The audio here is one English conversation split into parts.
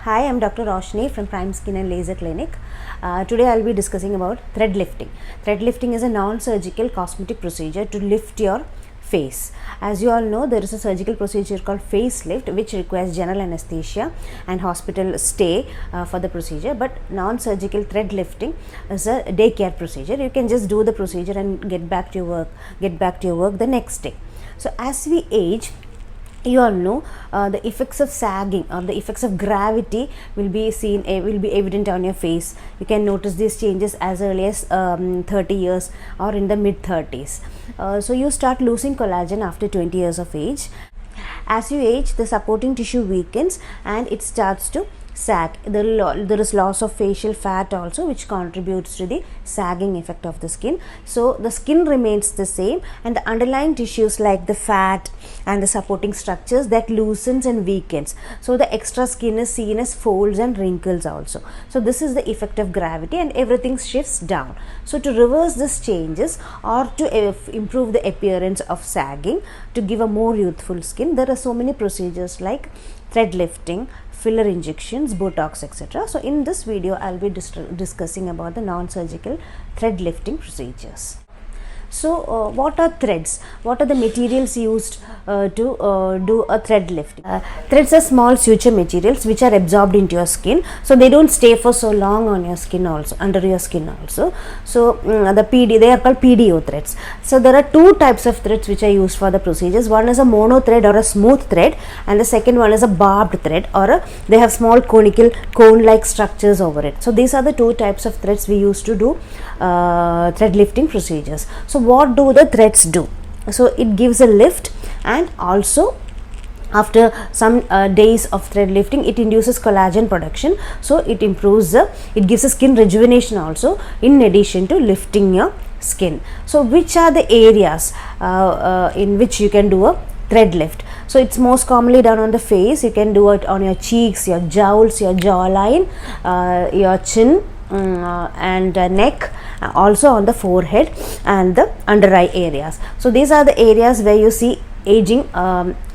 Hi, I'm Dr. Roshni from Prime Skin and Laser Clinic. Today I'll be discussing about thread lifting. Thread lifting is a non-surgical cosmetic procedure to lift your face. As you all know, there is a surgical procedure called facelift which requires general anesthesia and hospital stay for the procedure, but non-surgical thread lifting is a daycare procedure. You can just do the procedure and get back to your work the next day. So as we age, you all know the effects of sagging or the effects of gravity will be evident on your face. You can notice these changes as early as 30 years or in the mid 30s. So you start losing collagen after 20 years of age. As you age, the supporting tissue weakens and it starts to sag. There is loss of facial fat also, which contributes to the sagging effect of the skin. So the skin remains the same and the underlying tissues like the fat and the supporting structures that loosens and weakens. So the extra skin is seen as folds and wrinkles also. So this is the effect of gravity and everything shifts down. So to reverse these changes or to improve the appearance of sagging, to give a more youthful skin, there are so many procedures like thread lifting, filler injections, Botox, etc. So in this video I'll be discussing about the non-surgical thread lifting procedures. So what are threads? What are the materials used to do a thread lifting? Threads are small suture materials which are absorbed into your skin, so they don't stay for so long on your skin also, under your skin also. So they are called PDO threads. So there are two types of threads which are used for the procedures. One is a mono thread or a smooth thread, and the second one is a barbed thread, or they have small conical cone-like structures over it. So these are the two types of threads we use to do thread lifting procedures. So what do the threads do? So it gives a lift, and also after some days of thread lifting, it induces collagen production. So it gives a skin rejuvenation also, in addition to lifting your skin. So which are the areas in which you can do a thread lift? So it's most commonly done on the face. You can do it on your cheeks, your jowls, your jawline, your chin, and neck, also on the forehead and the under eye areas. So these are the areas where you see aging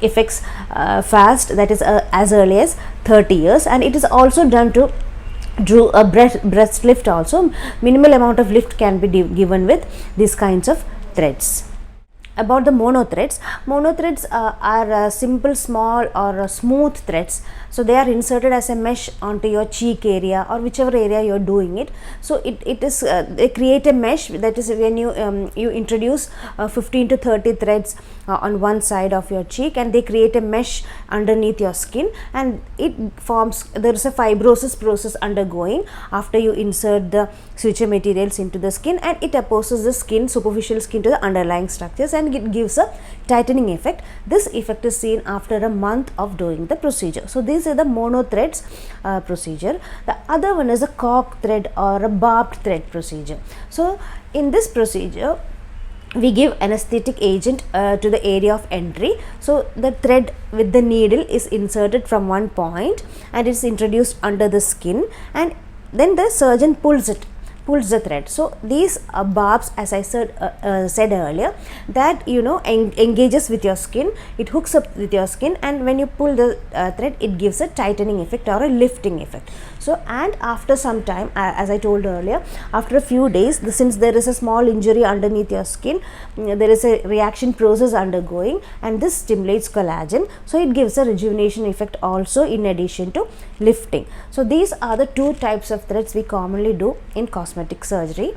effects fast, that is as early as 30 years, and it is also done to do a breast lift also. Minimal amount of lift can be given with these kinds of threads. About the mono threads are simple, small or smooth threads. So they are inserted as a mesh onto your cheek area or whichever area you are doing it. So they create a mesh, that is when you introduce 15 to 30 threads on one side of your cheek, and they create a mesh underneath your skin, and there is a fibrosis process undergoing after you insert the suture materials into the skin, and it opposes the superficial skin to the underlying structures, and it gives a tightening effect. This effect is seen after a month of doing the procedure. So these are the mono threads procedure. The other one is a cork thread or a barbed thread procedure. So in this procedure, we give anesthetic agent to the area of entry. So the thread with the needle is inserted from one point and it is introduced under the skin, and then the surgeon pulls the thread. So these barbs, as I said earlier, that engages with your skin, it hooks up with your skin, and when you pull the thread, it gives a tightening effect or a lifting effect. So, and after some time, as I told earlier, after a few days, since there is a small injury underneath your skin, there is a reaction process undergoing, and this stimulates collagen, so it gives a rejuvenation effect also, in addition to lifting. So these are the two types of threads we commonly do in cosmetic surgery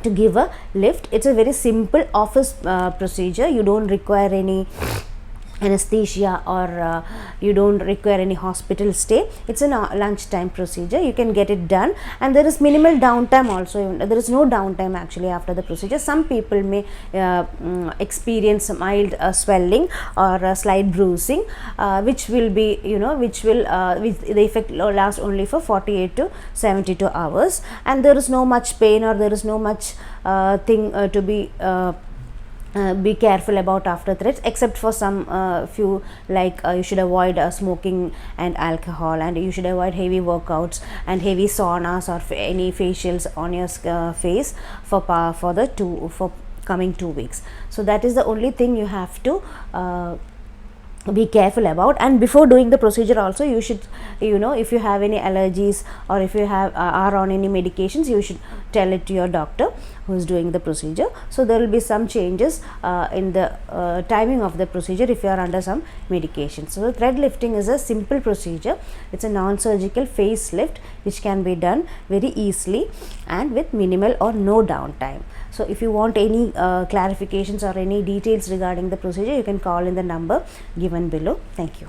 to give a lift. It's a very simple office procedure. You don't require any anesthesia or you don't require any hospital stay. It's a lunchtime procedure. You can get it done, and there is minimal downtime also. There is no downtime actually after the procedure. Some people may experience mild swelling or slight bruising, which the effect last only for 48 to 72 hours, and there is no much pain or there is no much thing to be careful about after threads, except for some few, like you should avoid smoking and alcohol, and you should avoid heavy workouts and heavy saunas or any facials on your face for coming 2 weeks. So that is the only thing you have to be careful about. And before doing the procedure also, you should, if you have any allergies or if you have are on any medications, you should tell it to your doctor who is doing the procedure. So there will be some changes in the timing of the procedure if you are under some medication. So the thread lifting is a simple procedure. It's a non-surgical face lift which can be done very easily and with minimal or no downtime. So if you want any clarifications or any details regarding the procedure, you can call in the number given below. Thank you.